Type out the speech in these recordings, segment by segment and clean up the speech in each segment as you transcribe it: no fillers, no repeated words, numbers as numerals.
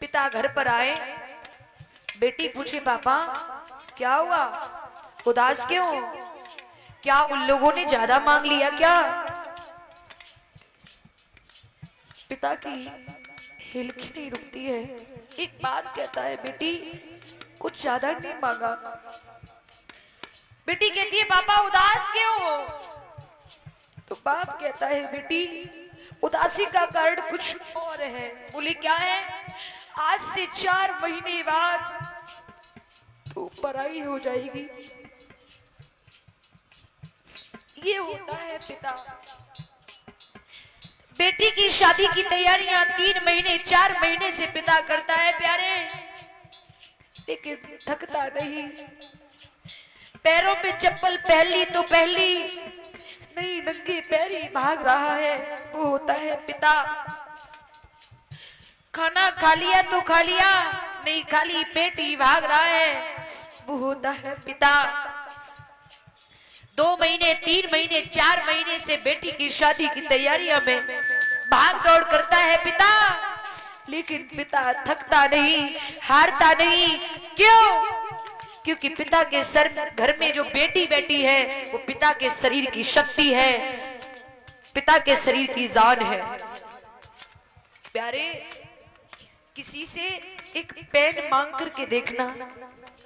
पिता घर पर आए, बेटी पूछे पापा क्या हुआ, उदास क्यों, क्या उन लोगों ने ज्यादा मांग लिया क्या? पिता की हिलकी नहीं रुकती है, एक बात कहता है, बेटी कुछ ज्यादा नहीं मांगा। बेटी कहती है पापा उदास क्यों हो? तो बाप कहता है बेटी उदासी का कारण कुछ और है। बोले क्या है? आज से 4 महीने बाद तो पराई हो जाएगी। ये होता है पिता। बेटी की शादी की तैयारियां 3 महीने 4 महीने से पिता करता है प्यारे, लेकिन थकता नहीं। पैरों पे चप्पल पहन ली तो पहन ली, नहीं नंगे पैरी भाग रहा है, वो होता है पिता। खाना खा लिया तो खा लिया, नहीं खाली पेट ही भाग रहा है, वो होता है पिता। 2 महीने 3 महीने 4 महीने से बेटी की शादी की तैयारियों में भाग दौड़ करता है पिता, लेकिन पिता थकता नहीं, हारता नहीं। क्यों? क्योंकि पिता के सर घर में जो बेटी बैठी है वो पिता के शरीर की शक्ति है, पिता के शरीर की जान है। प्यारे, किसी से एक पेन मांग करके देखना,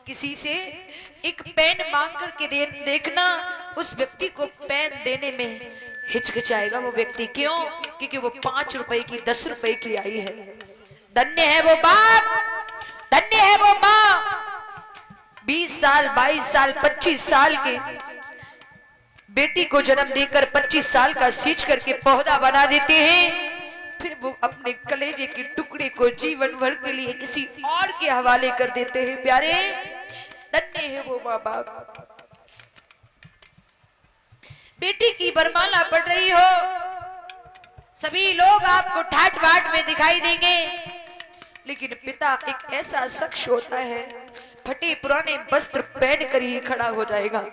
किसी से एक पेन मांग करके देखना, उस व्यक्ति को पेन देने में हिचकिचाएगा वो व्यक्ति। क्यों? क्योंकि वो 5 रुपए की 10 रुपए की आई है। धन्य है वो बाप, धन्य है वो माँ। 20 साल 22 साल 25 साल के बेटी को जन्म देकर 25 साल का सींच करके पौधा बना देते हैं, फिर वो अपने कलेजे के टुकड़े को जीवन भर के लिए किसी और के हवाले कर देते हैं। प्यारे, धन्य है वो माँ बाप। बेटी की वरमाला पढ़ रही हो, सभी लोग आपको ठाट बाट में दिखाई देंगे, लेकिन पिता एक ऐसा शख्स होता है, फटे पुराने वस्त्र पहन कर ही खड़ा हो जाएगा।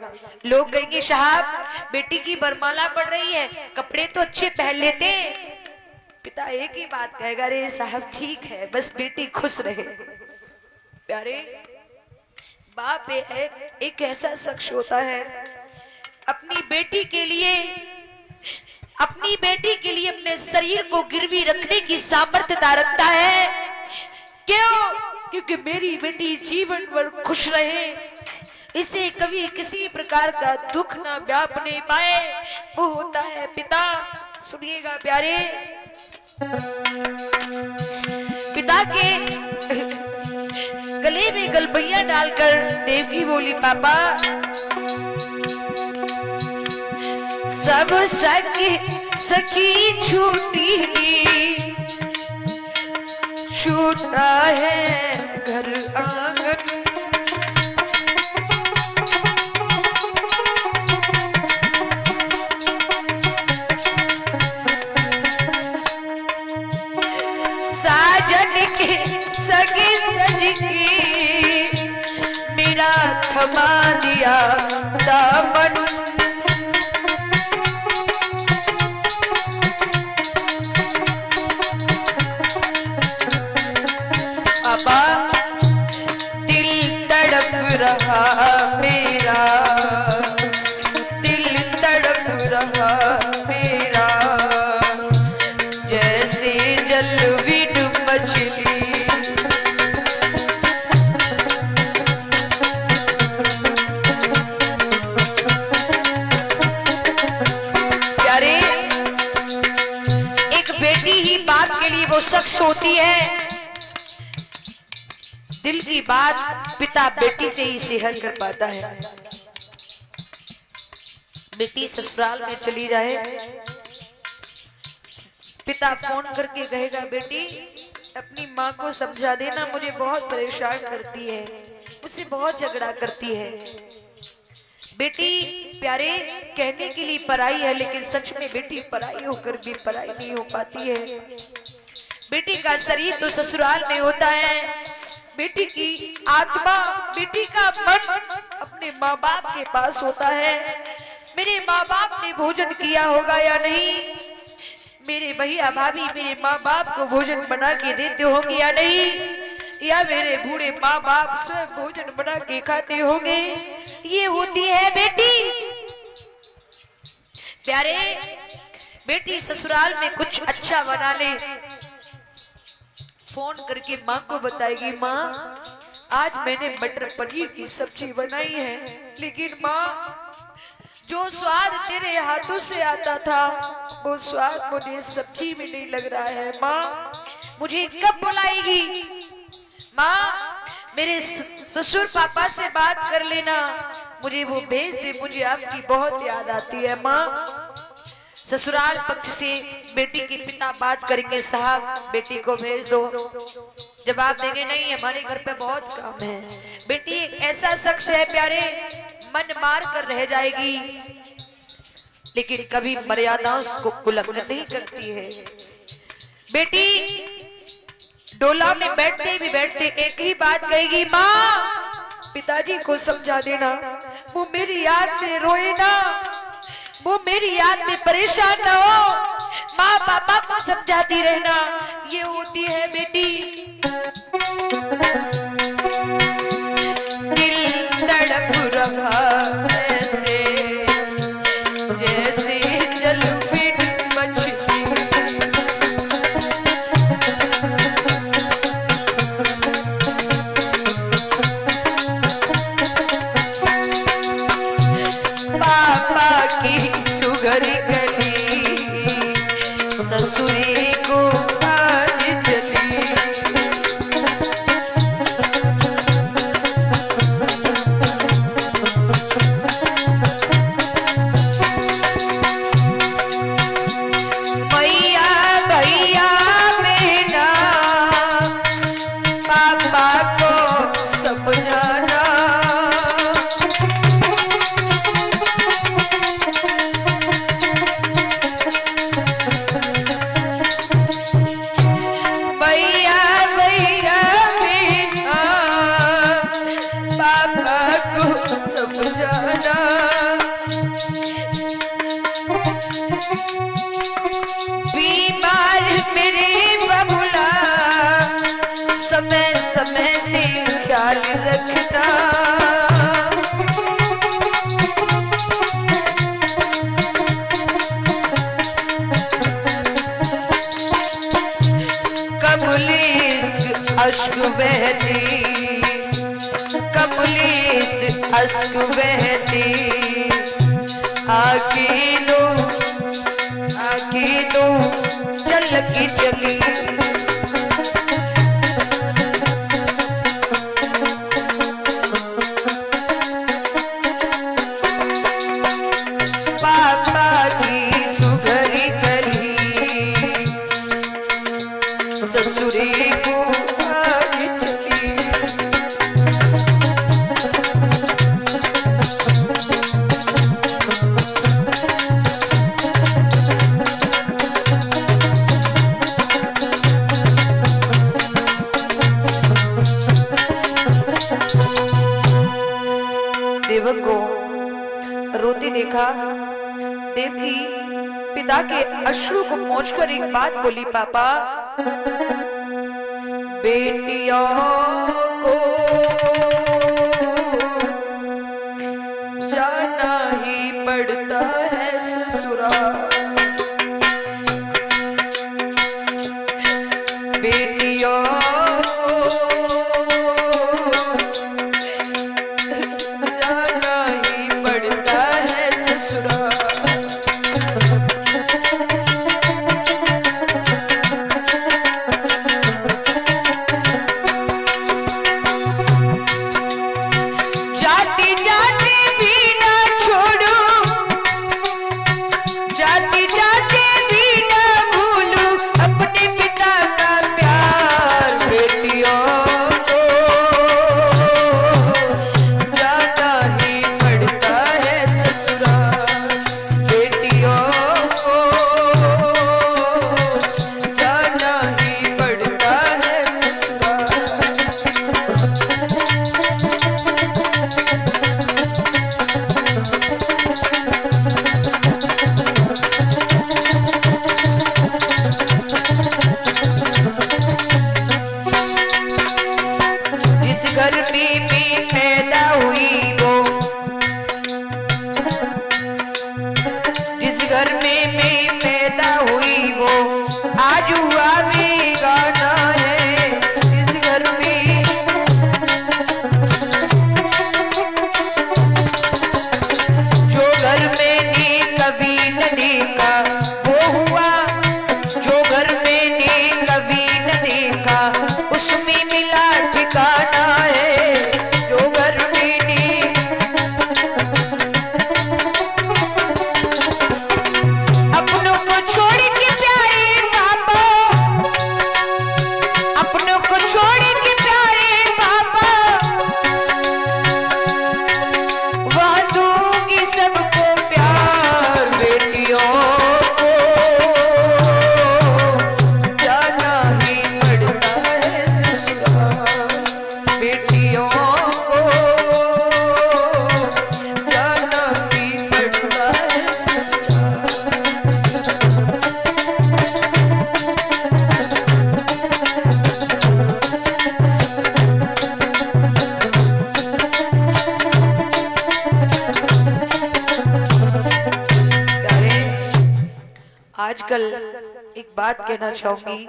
लोग कहेंगे साहब बेटी की वरमाला पढ़ रही है, कपड़े तो अच्छे पहन लेते। पिता एक ही बात कहेगा, रे साहब ठीक है, बस बेटी खुश रहे। प्यारे, बाप एक ऐसा शख्स होता है, अपनी बेटी के लिए अपने शरीर को गिरवी रखने की सामर्थ्यता रखता है। क्यों? क्योंकि मेरी बेटी जीवन भर खुश रहे, इसे कभी किसी प्रकार का दुख ना व्यापने पाए, वो होता है पिता। सुनिएगा प्यारे, पिता के गले में गलबैया डालकर देवकी बोली पापा सब सखी छूटी, छूटा है घर आंगन, साजन के सगे सजगी मेरा थमा दिया दामन, मेरा दिल तड़प रहा मेरा, जैसे जलविड मछली। प्यारे, एक बेटी ही बाप के लिए वो शख्स होती है, दिल की बात पिता बेटी से ही शेयर कर पाता है। बेटी ससुराल में चली जाए, पिता फोन करके कहेगा बेटी अपनी माँ को समझा देना, मुझे बहुत परेशान करती है, मुझसे बहुत झगड़ा करती है। बेटी प्यारे कहने के लिए पराई है, लेकिन सच में बेटी पराई होकर भी पराई नहीं हो पाती है। बेटी का शरीर तो ससुराल में होता है, बेटी की आत्मा, बेटी का मन अपने माँ बाप के पास होता है। मेरे माँ बाप ने भोजन किया होगा या नहीं, मेरे भैया भाभी मेरे माँ बाप को भोजन बना के देते होंगे या नहीं, या मेरे बूढ़े माँ बाप स्वयं भोजन बना के खाते होंगे। ये होती है बेटी। प्यारे, बेटी ससुराल में कुछ अच्छा बना ले, फोन करके माँ को बताएगी, माँ आज मैंने मटर पनीर की सब्जी बनाई है, लेकिन माँ जो स्वाद तेरे हाथों से आता था वो स्वाद मुझे सब्जी में नहीं लग रहा है। माँ मुझे कब बुलाएगी? माँ मेरे ससुर पापा से बात कर लेना, मुझे वो भेज दे, मुझे आपकी बहुत याद आती है। माँ ससुराल पक्ष से बेटी के पिता बात करेंगे, साहब बेटी को भेज दो। जवाब देंगे, नहीं हमारे घर पे बहुत काम है। बेटी एक ऐसा शख्स है प्यारे, मन मार कर रह जाएगी लेकिन कभी मर्यादाओं को उल्लंघन नहीं करती है। बेटी डोला में बैठते भी बैठते एक ही बात कहेगी, माँ पिताजी को समझा देना, वो मेरी याद में रोए ना, वो मेरी याद में परेशान ना हो। माँ पापा को समझाती रहना, ये होती है बेटी। दिल तड़प रहा ऐसे जैसे जल में मछली, पापा की सुगर गली ससुरे को आज चली। बीमार मेरे बबुला समय समय से ख्याल रखना, कमलेश अश्क बहते, कमलेश अश्क बहते, आके दो चल के चली। पापा की सुघरी गली ससुरे को आज चली। देवक को रोती देखा, देवकी पिता के अश्रु को पोंछकर एक बात बोली, पापा बेटियों को जाना ही पड़ता है ससुराल, बेटियों उसमें मिला ठिकाना है जो घर बेटी। अपनों को छोड़ के प्यारे पापा, अपनों को छोड़ के प्यारे पापा, वहां दूंगी सबको प्यार। बेटियों को जाना ही पड़ता है ससुराल, बेटियों को जाना ही पड़ता है ससुराल। प्यारे, आजकल एक बात कहना चाहूंगी,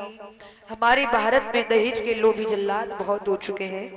हमारे भारत में दहेज के लोभी जल्लाद बहुत हो चुके हैं।